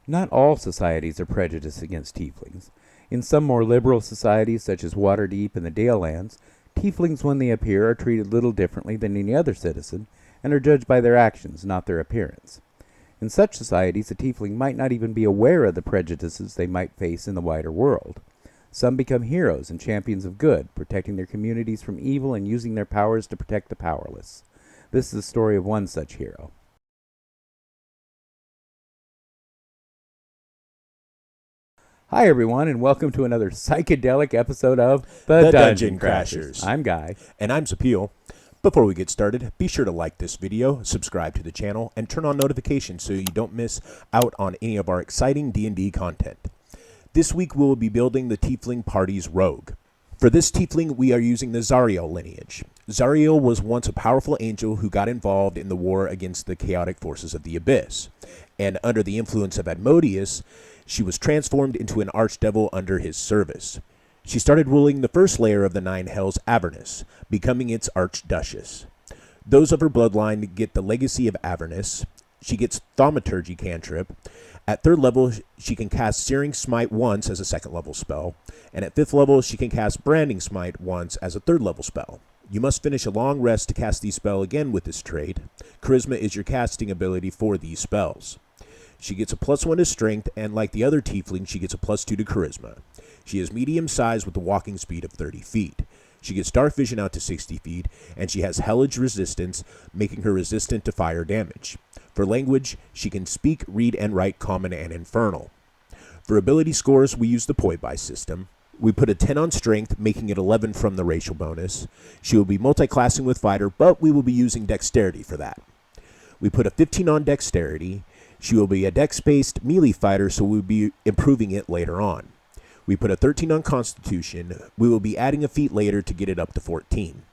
Not all societies are prejudiced against tieflings. In some more liberal societies, such as Waterdeep and the Dalelands, tieflings when they appear are treated little differently than any other citizen, and are judged by their actions, not their appearance. In such societies, a tiefling might not even be aware of the prejudices they might face in the wider world. Some become heroes and champions of good, protecting their communities from evil and using their powers to protect the powerless. This is the story of one such hero. Hi everyone, and welcome to another psychedelic episode of The Dungeon Crashers. I'm Guy. And I'm Zapil. Before we get started, be sure to like this video, subscribe to the channel, and turn on notifications so you don't miss out on any of our exciting D&D content. This week we will be building the Tiefling Party's Rogue. For this Tiefling, we are using the Zariel lineage. Zariel was once a powerful angel who got involved in the war against the chaotic forces of the Abyss, and under the influence of Admodius, she was transformed into an archdevil under his service. She started ruling the first layer of the Nine Hells, Avernus, becoming its archduchess. Those of her bloodline get the legacy of Avernus. She gets Thaumaturgy cantrip. At 3rd level, she can cast Searing Smite once as a 2nd level spell, and at 5th level, she can cast Branding Smite once as a 3rd level spell. You must finish a long rest to cast these spells again with this trait. Charisma is your casting ability for these spells. She gets a +1 to strength, and like the other tiefling, she gets a +2 to charisma. She is medium size with a walking speed of 30 feet. She gets dark vision out to 60 feet, and she has Hellish resistance, making her resistant to fire damage. For language, she can speak, read, and write Common and Infernal. For ability scores, we use the Poibai system. We put a 10 on strength, making it 11 from the racial bonus. She will be multi-classing with fighter, but we will be using dexterity for that. We put a 15 on dexterity. She will be a dex-based melee fighter, so we'll be improving it later on. We put a 13 on Constitution. We will be adding a feat later to get it up to 14.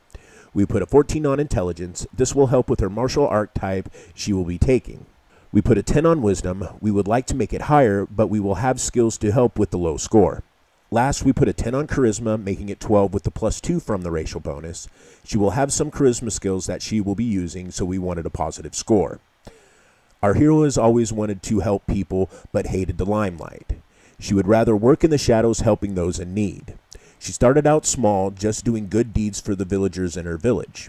We put a 14 on Intelligence. This will help with her martial archetype she will be taking. We put a 10 on Wisdom. We would like to make it higher, but we will have skills to help with the low score. Last, we put a 10 on Charisma, making it 12 with the +2 from the racial bonus. She will have some Charisma skills that she will be using, so we wanted a positive score. Our hero has always wanted to help people, but hated the limelight. She would rather work in the shadows helping those in need. She started out small, just doing good deeds for the villagers in her village.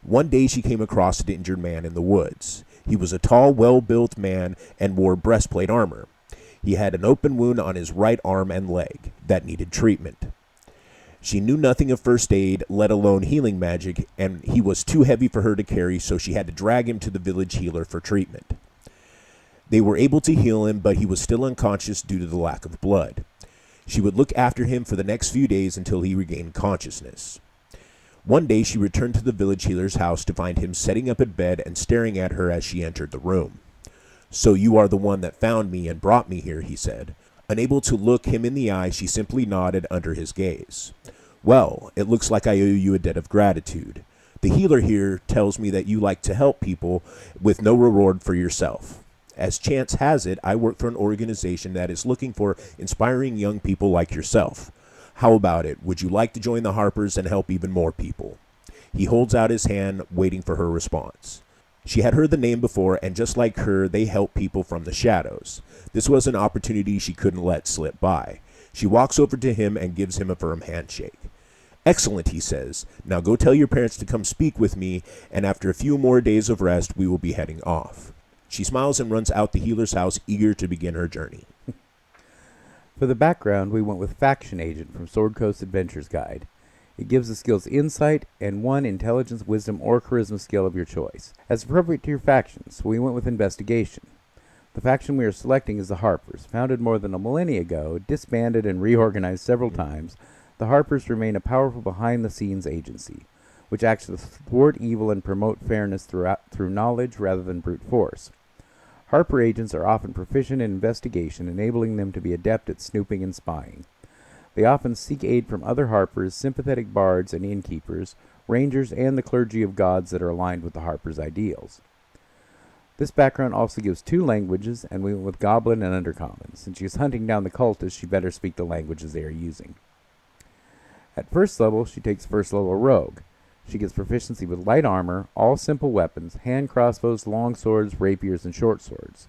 One day she came across an injured man in the woods. He was a tall, well-built man and wore breastplate armor. He had an open wound on his right arm and leg that needed treatment. She knew nothing of first aid, let alone healing magic, and he was too heavy for her to carry, so she had to drag him to the village healer for treatment. They were able to heal him, but he was still unconscious due to the lack of blood. She would look after him for the next few days until he regained consciousness. One day she returned to the village healer's house to find him sitting up in bed and staring at her as she entered the room. "So you are the one that found me and brought me here," he said. Unable to look him in the eye, she simply nodded under his gaze. "Well, it looks like I owe you a debt of gratitude. The healer here tells me that you like to help people with no reward for yourself. As chance has it, I work for an organization that is looking for inspiring young people like yourself. How about it? Would you like to join the Harpers and help even more people?" He holds out his hand, waiting for her response. She had heard the name before, and just like her, they help people from the shadows. This was an opportunity she couldn't let slip by. She walks over to him and gives him a firm handshake. "Excellent," he says. "Now go tell your parents to come speak with me, and after a few more days of rest, we will be heading off." She smiles and runs out the healer's house, eager to begin her journey. For the background, we went with Faction Agent from Sword Coast Adventures Guide. It gives the skills Insight and 1 Intelligence, Wisdom, or Charisma skill of your choice, as appropriate to your faction, so we went with Investigation. The faction we are selecting is the Harpers. Founded more than a millennia ago, disbanded and reorganized several times, the Harpers remain a powerful behind-the-scenes agency, which acts to thwart evil and promote fairness through knowledge rather than brute force. Harper agents are often proficient in investigation, enabling them to be adept at snooping and spying. They often seek aid from other Harpers, sympathetic bards and innkeepers, rangers, and the clergy of gods that are aligned with the Harpers' ideals. This background also gives 2 languages, and we went with Goblin and Undercommon. Since she is hunting down the cultists, she better speak the languages they are using. At 1st level, she takes 1st level Rogue. She gets proficiency with light armor, all simple weapons, hand crossbows, long swords, rapiers, and short swords.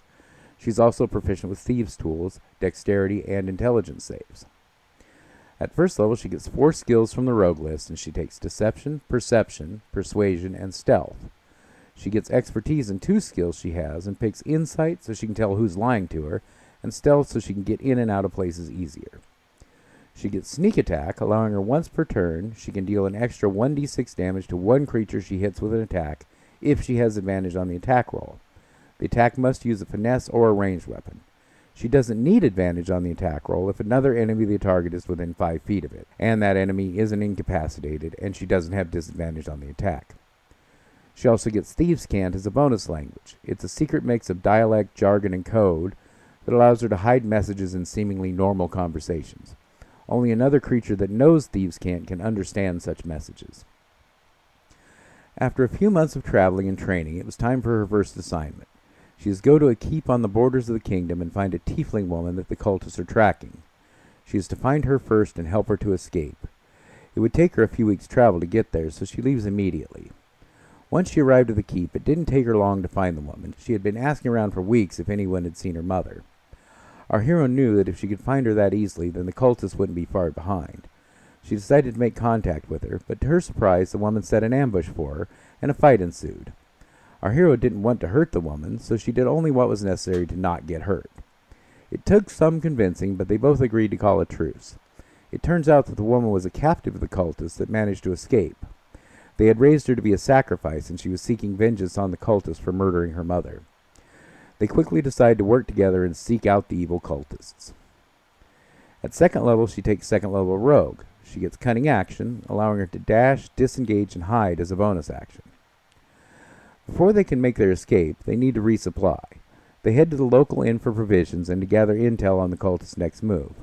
She's also proficient with thieves' tools, dexterity, and intelligence saves. At first level, she gets 4 skills from the rogue list, and she takes Deception, Perception, Persuasion, and Stealth. She gets expertise in 2 skills she has, and picks Insight so she can tell who's lying to her, and Stealth so she can get in and out of places easier. She gets Sneak Attack, allowing her once per turn. She can deal an extra 1d6 damage to one creature she hits with an attack, if she has advantage on the attack roll. The attack must use a finesse or a ranged weapon. She doesn't need advantage on the attack roll if another enemy of the target is within 5 feet of it, and that enemy isn't incapacitated, and she doesn't have disadvantage on the attack. She also gets Thieves' Cant as a bonus language. It's a secret mix of dialect, jargon, and code that allows her to hide messages in seemingly normal conversations. Only another creature that knows Thieves' Cant can understand such messages. After a few months of traveling and training, it was time for her first assignment. She is to go to a keep on the borders of the kingdom and find a tiefling woman that the cultists are tracking. She is to find her first and help her to escape. It would take her a few weeks' travel to get there, so she leaves immediately. Once she arrived at the keep, it didn't take her long to find the woman. She had been asking around for weeks if anyone had seen her mother. Our hero knew that if she could find her that easily, then the cultists wouldn't be far behind. She decided to make contact with her, but to her surprise, the woman set an ambush for her, and a fight ensued. Our hero didn't want to hurt the woman, so she did only what was necessary to not get hurt. It took some convincing, but they both agreed to call a truce. It turns out that the woman was a captive of the cultists that managed to escape. They had raised her to be a sacrifice, and she was seeking vengeance on the cultists for murdering her mother. They quickly decide to work together and seek out the evil cultists. At second level, she takes second level rogue. She gets cunning action, allowing her to dash, disengage, and hide as a bonus action. Before they can make their escape, they need to resupply. They head to the local inn for provisions and to gather intel on the cultists' next move.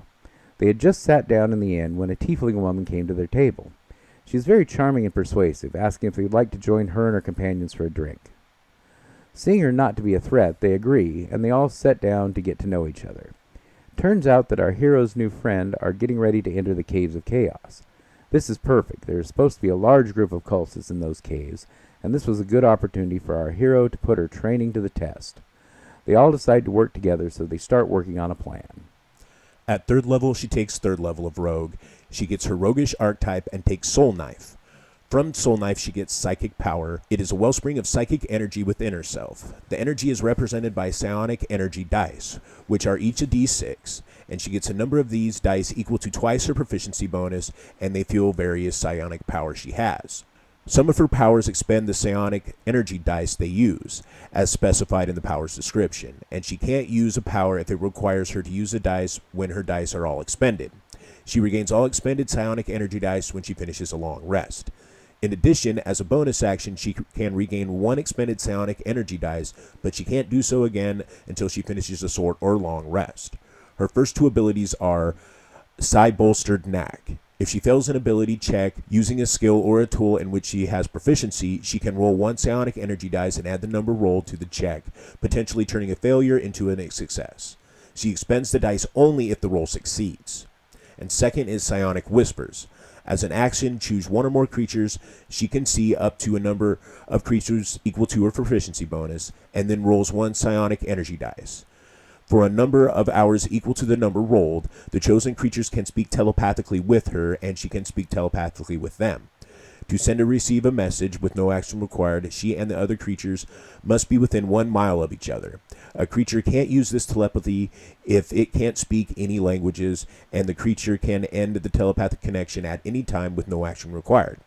They had just sat down in the inn when a tiefling woman came to their table. She is very charming and persuasive, asking if they would like to join her and her companions for a drink. Seeing her not to be a threat, they agree, and they all sit down to get to know each other. Turns out that our hero's new friend are getting ready to enter the Caves of Chaos. This is perfect. There is supposed to be a large group of cultists in those caves, and this was a good opportunity for our hero to put her training to the test. They all decide to work together, so they start working on a plan. At third level, she takes third level of rogue. She gets her roguish archetype and takes Soulknife. From Soulknife, she gets psychic power. It is a wellspring of psychic energy within herself. The energy is represented by psionic energy dice, which are each a d6, and she gets a number of these dice equal to twice her proficiency bonus, and they fuel various psionic powers she has. Some of her powers expend the psionic energy dice they use, as specified in the power's description, and she can't use a power if it requires her to use a dice when her dice are all expended. She regains all expended psionic energy dice when she finishes a long rest. In addition, as a bonus action, she can regain 1 expended psionic energy dice, but she can't do so again until she finishes a short or long rest. Her first 2 abilities are Psi-Bolstered Knack. If she fails an ability check using a skill or a tool in which she has proficiency, she can roll 1 psionic energy dice and add the number rolled to the check, potentially turning a failure into a success. She expends the dice only if the roll succeeds. And second is Psionic Whispers. As an action, choose 1 or more creatures she can see up to a number of creatures equal to her proficiency bonus, and then rolls 1 psionic energy dice. For a number of hours equal to the number rolled, the chosen creatures can speak telepathically with her, and she can speak telepathically with them. To send or receive a message with no action required, she and the other creatures must be within 1 mile of each other. A creature can't use this telepathy if it can't speak any languages, and the creature can end the telepathic connection at any time with no action required.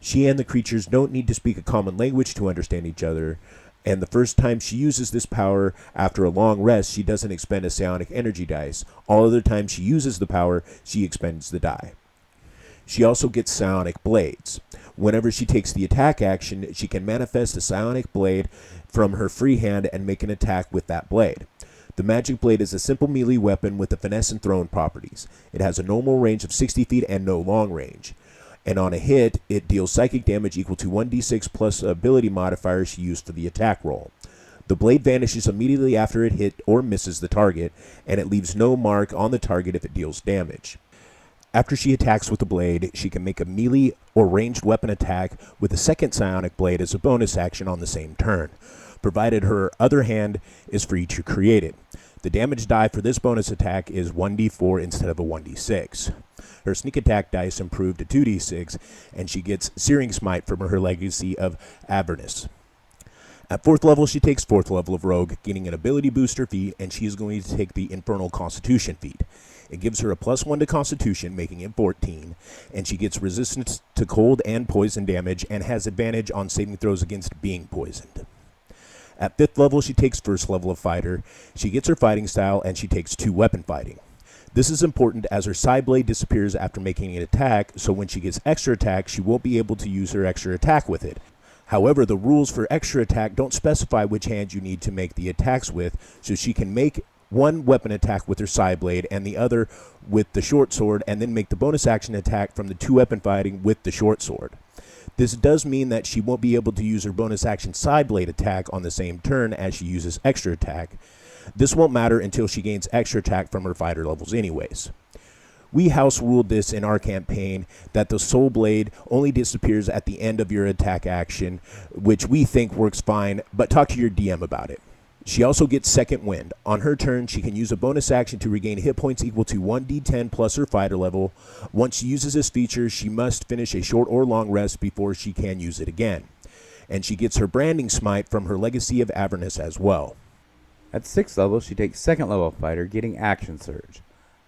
She and the creatures don't need to speak a common language to understand each other, and the first time she uses this power after a long rest, she doesn't expend a psionic energy dice. All other times she uses the power, she expends the die. She also gets psionic blades. Whenever she takes the attack action, she can manifest a psionic blade from her free hand and make an attack with that blade. The magic blade is a simple melee weapon with the finesse and thrown properties. It has a normal range of 60 feet and no long range. And on a hit, it deals psychic damage equal to 1d6 plus ability modifier she used for the attack roll. The blade vanishes immediately after it hit or misses the target, and it leaves no mark on the target if it deals damage. After she attacks with the blade, she can make a melee or ranged weapon attack with a second psionic blade as a bonus action on the same turn. provided her other hand is free to create it. The damage die for this bonus attack is 1d4 instead of a 1d6. Her sneak attack dice improved to 2d6, and she gets Searing Smite from her legacy of Avernus. At 4th level, she takes 4th level of Rogue, getting an ability booster feat, and she is going to take the Infernal Constitution feat. It gives her a +1 to Constitution, making it 14, and she gets resistance to cold and poison damage, and has advantage on saving throws against being poisoned. At 5th level, she takes 1st level of Fighter. She gets her fighting style, and she takes 2 weapon fighting. This is important as her side blade disappears after making an attack, so when she gets extra attack, she won't be able to use her extra attack with it. However, the rules for extra attack don't specify which hand you need to make the attacks with, so she can make one weapon attack with her side blade and the other with the short sword, and then make the bonus action attack from the 2 weapon fighting with the short sword. This does mean that she won't be able to use her bonus action side blade attack on the same turn as she uses extra attack. This won't matter until she gains extra attack from her fighter levels anyways. We house ruled this in our campaign that the soul blade only disappears at the end of your attack action, which we think works fine, but talk to your DM about it. She also gets Second Wind. On her turn, she can use a bonus action to regain hit points equal to 1d10 plus her fighter level. Once she uses this feature, she must finish a short or long rest before she can use it again. And she gets her Branding Smite from her Legacy of Avernus as well. At 6th level, she takes 2nd level Fighter, getting Action Surge.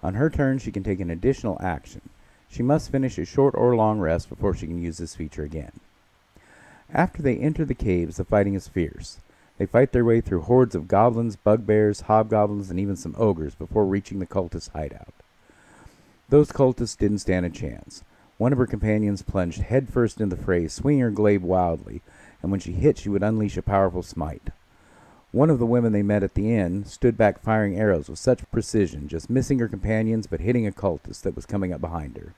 On her turn, she can take an additional action. She must finish a short or long rest before she can use this feature again. After they enter the caves, the fighting is fierce. They fight their way through hordes of goblins, bugbears, hobgoblins, and even some ogres before reaching the cultist hideout. Those cultists didn't stand a chance. One of her companions plunged headfirst into the fray, swinging her glaive wildly, and when she hit, she would unleash a powerful smite. One of the women they met at the inn stood back firing arrows with such precision, just missing her companions but hitting a cultist that was coming up behind her.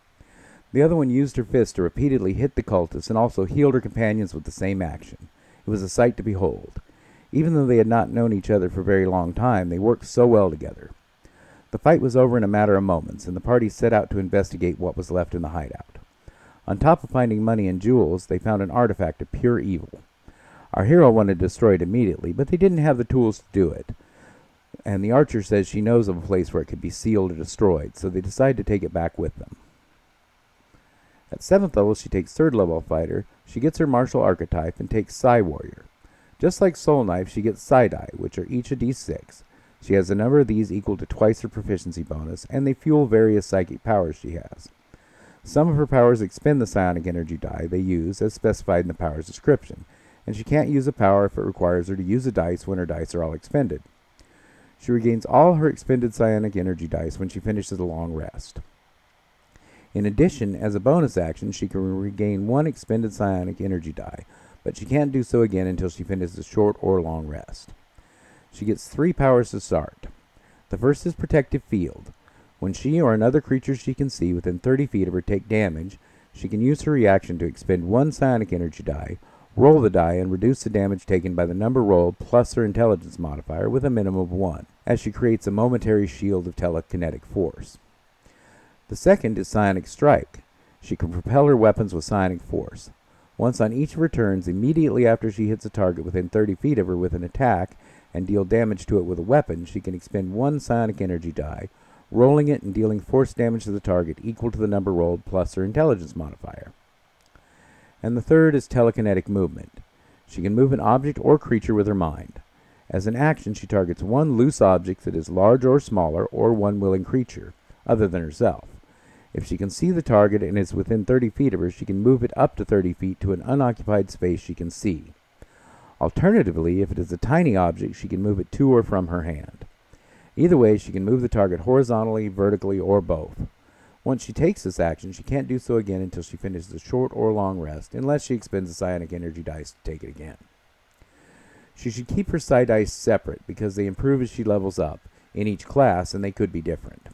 The other one used her fist to repeatedly hit the cultist and also healed her companions with the same action. It was a sight to behold. Even though they had not known each other for a very long time, they worked so well together. The fight was over in a matter of moments, and the party set out to investigate what was left in the hideout. On top of finding money and jewels, they found an artifact of pure evil. Our hero wanted to destroy it immediately, but they didn't have the tools to do it. And the archer says she knows of a place where it could be sealed or destroyed, so they decide to take it back with them. At 7th level, she takes 3rd level Fighter. She gets her martial archetype and takes Psy Warrior. Just like Soulknife, she gets Psy Die, which are each a d6. She has a number of these equal to twice her proficiency bonus, and they fuel various psychic powers she has. Some of her powers expend the psionic energy die they use, as specified in the power's description, and she can't use a power if it requires her to use a dice when her dice are all expended. She regains all her expended psionic energy dice when she finishes a long rest. In addition, as a bonus action, she can regain 1 expended psionic energy die, but she can't do so again until she finishes a short or long rest. She gets 3 powers to start. The first is Protective Field. When she or another creature she can see within 30 feet of her take damage, she can use her reaction to expend 1 psionic energy die, roll the die, and reduce the damage taken by the number rolled plus her intelligence modifier with a minimum of 1, as she creates a momentary shield of telekinetic force. The second is Psionic Strike. She can propel her weapons with psionic force. Once on each of her turns, immediately after she hits a target within 30 feet of her with an attack, and deal damage to it with a weapon, she can expend 1 psionic energy die, rolling it and dealing force damage to the target equal to the number rolled plus her intelligence modifier. And the third is Telekinetic Movement. She can move an object or creature with her mind. As an action, she targets 1 loose object that is large or smaller, or 1 willing creature, other than herself. If she can see the target and is within 30 feet of her, she can move it up to 30 feet to an unoccupied space she can see. Alternatively, if it is a tiny object, she can move it to or from her hand. Either way, she can move the target horizontally, vertically, or both. Once she takes this action, she can't do so again until she finishes a short or long rest, unless she expends a psionic energy dice to take it again. She should keep her psi dice separate, because they improve as she levels up, in each class, and they could be different.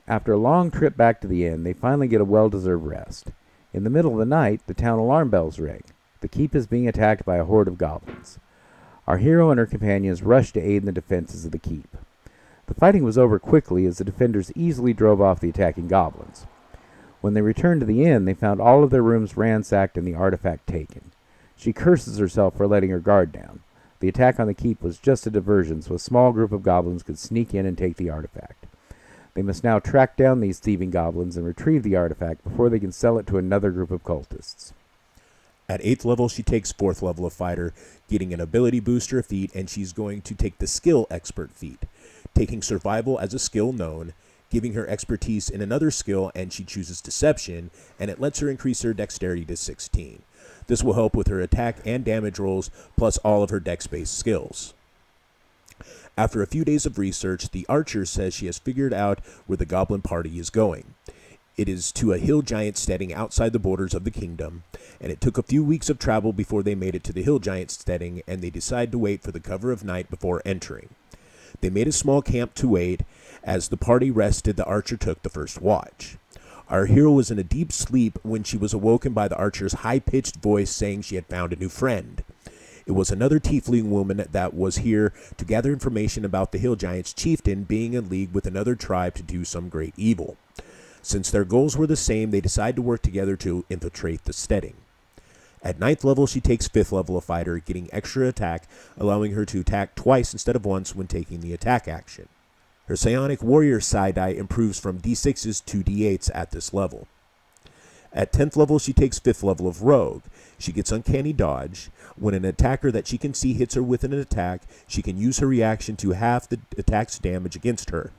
After a long trip back to the inn, they finally get a well-deserved rest. In the middle of the night, the town alarm bells ring. The keep is being attacked by a horde of goblins. Our hero and her companions rush to aid in the defenses of the keep. The fighting was over quickly as the defenders easily drove off the attacking goblins. When they returned to the inn, they found all of their rooms ransacked and the artifact taken. She curses herself for letting her guard down. The attack on the keep was just a diversion, so a small group of goblins could sneak in and take the artifact. They must now track down these thieving goblins and retrieve the artifact before they can sell it to another group of cultists. At 8th level, she takes 4th level of fighter, getting an ability booster feat, and she's going to take the skill expert feat, taking survival as a skill known, giving her expertise in another skill, and she chooses deception, and it lets her increase her dexterity to 16. This will help with her attack and damage rolls, plus all of her dex-based skills. After a few days of research, the archer says she has figured out where the goblin party is going. It is to a hill giant steading outside the borders of the kingdom, and it took a few weeks of travel before they made it to the hill giant steading, and they decide to wait for the cover of night before entering. They made a small camp to wait. As the party rested, the archer took the first watch. Our hero was in a deep sleep when she was awoken by the archer's high-pitched voice saying she had found a new friend. It was another tiefling woman that was here to gather information about the hill giant's chieftain being in league with another tribe to do some great evil. Since their goals were the same, they decide to work together to infiltrate the steading. At 9th level, she takes 5th level of fighter, getting extra attack, allowing her to attack twice instead of once when taking the attack action. Her psionic warrior side die improves from d6s to d8s at this level. At 10th level, she takes 5th level of rogue. She gets uncanny dodge. When an attacker that she can see hits her with an attack, she can use her reaction to half the attack's damage against her.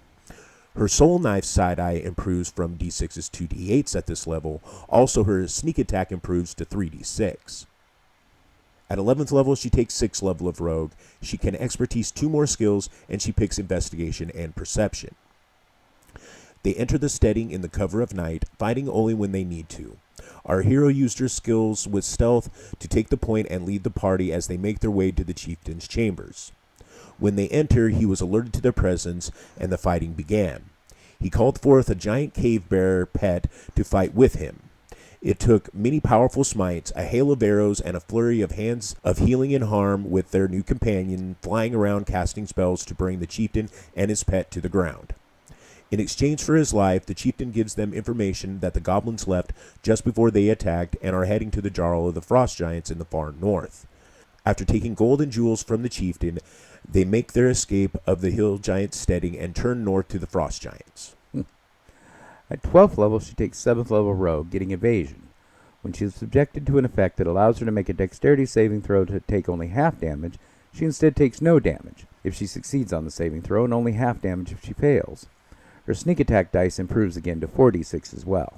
Her Soulknife side eye improves from d6s to d8s at this level. Also, her sneak attack improves to 3d6. At 11th level, she takes 6th level of rogue. She can expertise 2 more skills, and she picks investigation and perception. They enter the steading in the cover of night, fighting only when they need to. Our hero used her skills with stealth to take the point and lead the party as they make their way to the chieftain's chambers. When they enter, he was alerted to their presence, and the fighting began. He called forth a giant cave bear pet to fight with him. It took many powerful smites, a hail of arrows, and a flurry of hands of healing and harm, with their new companion flying around casting spells to bring the chieftain and his pet to the ground. In exchange for his life, the chieftain gives them information that the goblins left just before they attacked and are heading to the Jarl of the Frost Giants in the far north. After taking gold and jewels from the chieftain, they make their escape of the hill giant's steading and turn north to the Frost Giants. At 12th level, she takes 7th level rogue, getting evasion. When she is subjected to an effect that allows her to make a dexterity saving throw to take only half damage, she instead takes no damage if she succeeds on the saving throw, and only half damage if she fails. Her sneak attack dice improves again to 4d6 as well.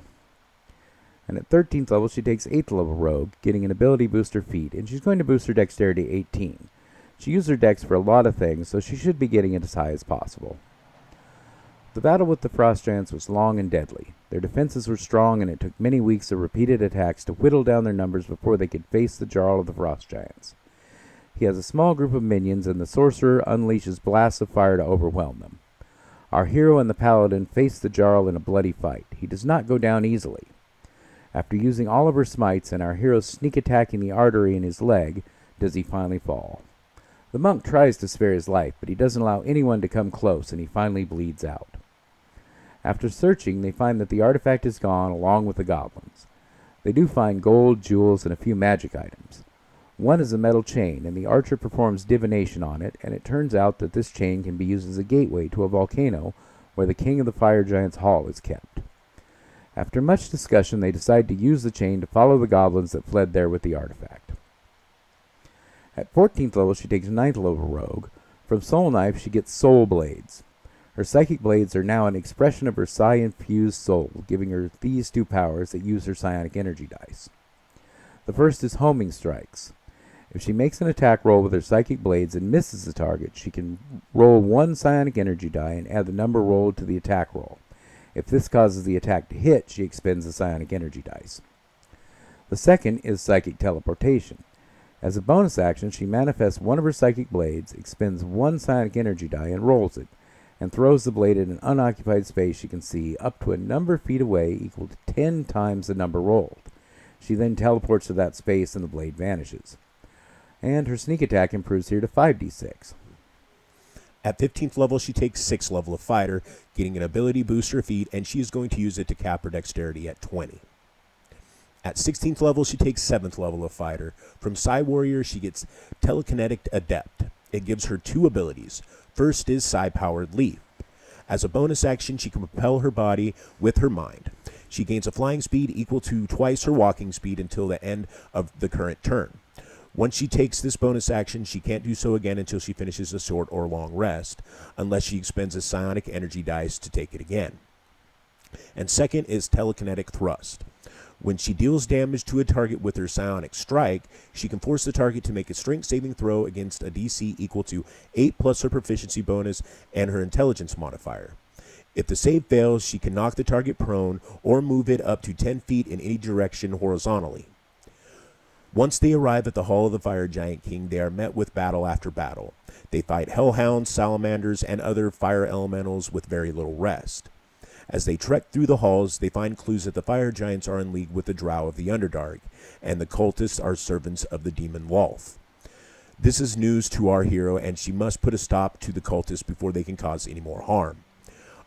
And at 13th level, she takes 8th level rogue, getting an ability booster feat, and she's going to boost her dexterity to 18. She used her dex for a lot of things, so she should be getting it as high as possible. The battle with the Frost Giants was long and deadly. Their defenses were strong, and it took many weeks of repeated attacks to whittle down their numbers before they could face the Jarl of the Frost Giants. He has a small group of minions, and the sorcerer unleashes blasts of fire to overwhelm them. Our hero and the paladin face the Jarl in a bloody fight. He does not go down easily. After using all of her smites and our hero sneak attacking the artery in his leg, does he finally fall. The monk tries to spare his life, but he doesn't allow anyone to come close, and he finally bleeds out. After searching, they find that the artifact is gone along with the goblins. They do find gold, jewels, and a few magic items. One is a metal chain, and the archer performs divination on it, and it turns out that this chain can be used as a gateway to a volcano where the king of the fire giants' hall is kept. After much discussion, they decide to use the chain to follow the goblins that fled there with the artifact. At 14th level, she takes 9th level rogue. From Soulknife, she gets soul blades. Her psychic blades are now an expression of her psi-infused soul, giving her these 2 powers that use her psionic energy dice. The first is homing strikes. If she makes an attack roll with her psychic blades and misses the target, she can roll 1 psionic energy die and add the number rolled to the attack roll. If this causes the attack to hit, she expends the psionic energy dice. The second is psychic teleportation. As a bonus action, she manifests one of her psychic blades, expends 1 psionic energy die and rolls it, and throws the blade in an unoccupied space she can see up to a number of feet away equal to 10 times the number rolled. She then teleports to that space and the blade vanishes. And her sneak attack improves here to 5d6. At 15th level, she takes 6th level of fighter, getting an ability booster feat, and she is going to use it to cap her dexterity at 20. At 16th level, she takes 7th level of fighter. From Psy Warrior, she gets Telekinetic Adept. It gives her 2 abilities. First is Psy Powered Leap. As a bonus action, she can propel her body with her mind. She gains a flying speed equal to twice her walking speed until the end of the current turn. Once she takes this bonus action, she can't do so again until she finishes a short or long rest, unless she expends a psionic energy dice to take it again. And second is Telekinetic Thrust. When she deals damage to a target with her psionic strike, she can force the target to make a strength saving throw against a DC equal to 8 plus her proficiency bonus and her intelligence modifier. If the save fails, she can knock the target prone or move it up to 10 feet in any direction horizontally. Once they arrive at the Hall of the Fire Giant King, they are met with battle after battle. They fight hellhounds, salamanders, and other fire elementals with very little rest. As they trek through the halls, they find clues that the fire giants are in league with the Drow of the Underdark, and the cultists are servants of the demon Lolth. This is news to our hero, and she must put a stop to the cultists before they can cause any more harm.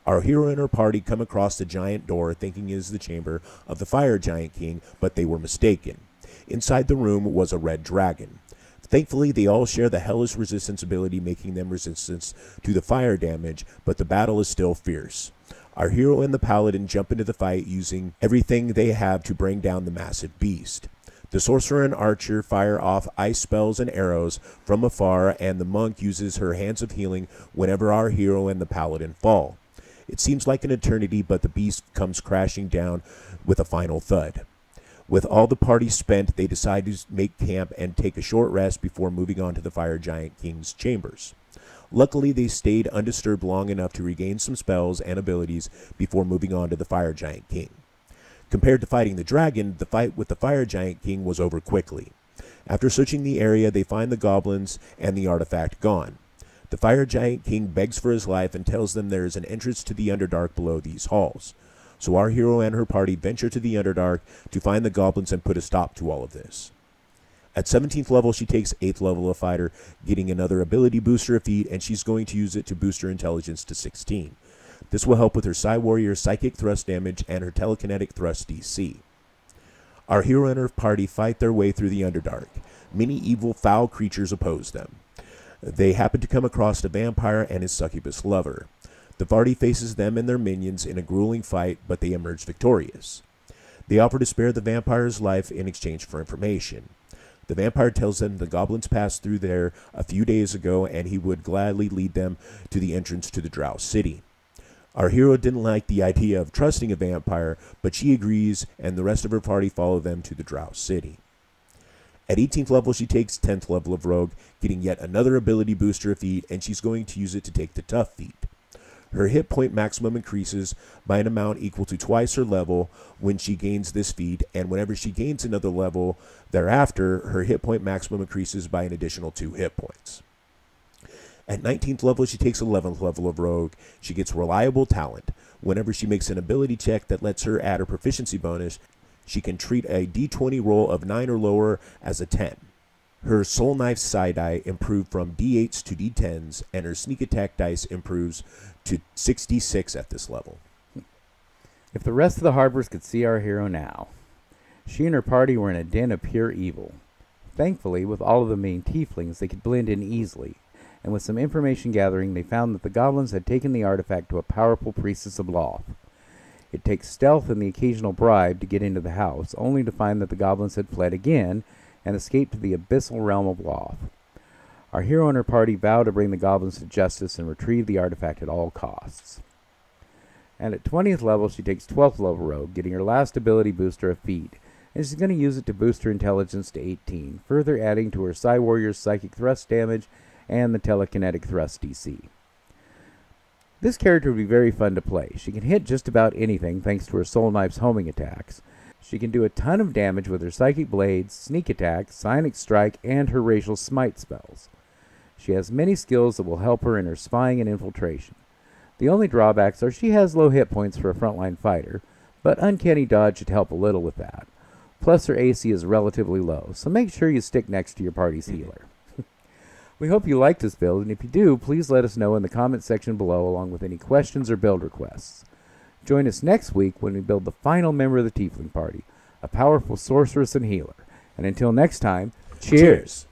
Our hero and her party come across the giant door, thinking it is the chamber of the Fire Giant King, but they were mistaken. Inside the room was a red dragon. Thankfully, they all share the hellish resistance ability, making them resistant to the fire damage, but the battle is still fierce. Our hero and the paladin jump into the fight using everything they have to bring down the massive beast. The sorcerer and archer fire off ice spells and arrows from afar, and the monk uses her hands of healing whenever our hero and the paladin fall. It seems like an eternity, but the beast comes crashing down with a final thud. With all the party spent, they decide to make camp and take a short rest before moving on to the Fire Giant King's chambers. Luckily, they stayed undisturbed long enough to regain some spells and abilities before moving on to the Fire Giant King. Compared to fighting the dragon, the fight with the Fire Giant King was over quickly. After searching the area, they find the goblins and the artifact gone. The Fire Giant King begs for his life and tells them there is an entrance to the Underdark below these halls. So our hero and her party venture to the Underdark to find the goblins and put a stop to all of this. At 17th level, she takes 8th level of fighter, getting another ability booster of feat, and she's going to use it to boost her intelligence to 16. This will help with her Psy Warrior psychic thrust damage and her telekinetic thrust DC. Our hero and her party fight their way through the Underdark. Many evil, foul creatures oppose them. They happen to come across a vampire and his succubus lover. The party faces them and their minions in a grueling fight, but they emerge victorious. They offer to spare the vampire's life in exchange for information. The vampire tells them the goblins passed through there a few days ago, and he would gladly lead them to the entrance to the Drow city. Our hero didn't like the idea of trusting a vampire, but she agrees, and the rest of her party follow them to the Drow city. At 18th level, she takes 10th level of Rogue, getting yet another ability booster feat, and she's going to use it to take the Tough feat. Her hit point maximum increases by an amount equal to twice her level when she gains this feat, and whenever she gains another level thereafter, her hit point maximum increases by an additional 2 hit points. At 19th level, she takes 11th level of Rogue. She gets Reliable Talent. Whenever she makes an ability check that lets her add her proficiency bonus, she can treat a d20 roll of 9 or lower as a 10. Her Soulknife side die improved from d8s to d10s, and her sneak attack dice improves to 6d6 at this level. If the rest of the Harbors could see our hero now. She and her party were in a den of pure evil. Thankfully, with all of them being tieflings, they could blend in easily, and with some information gathering, they found that the goblins had taken the artifact to a powerful priestess of Lolth. It takes stealth and the occasional bribe to get into the house, only to find that the goblins had fled again and escaped to the abyssal realm of Lolth. Our hero and her party vow to bring the goblins to justice and retrieve the artifact at all costs. And at 20th level, she takes 12th level Rogue, getting her last ability booster of feat, and she's going to use it to boost her intelligence to 18, further adding to her Psy Warrior's psychic thrust damage and the telekinetic thrust DC. This character would be very fun to play. She can hit just about anything thanks to her Soulknife's homing attacks. She can do a ton of damage with her Psychic Blades, Sneak Attack, Psionic Strike, and her Racial Smite spells. She has many skills that will help her in her spying and infiltration. The only drawbacks are she has low hit points for a frontline fighter, but Uncanny Dodge should help a little with that. Plus her AC is relatively low, so make sure you stick next to your party's healer. We hope you liked this build, and if you do, please let us know in the comment section below along with any questions or build requests. Join us next week when we build the final member of the Tiefling party, a powerful sorceress and healer. And until next time, cheers. Cheers.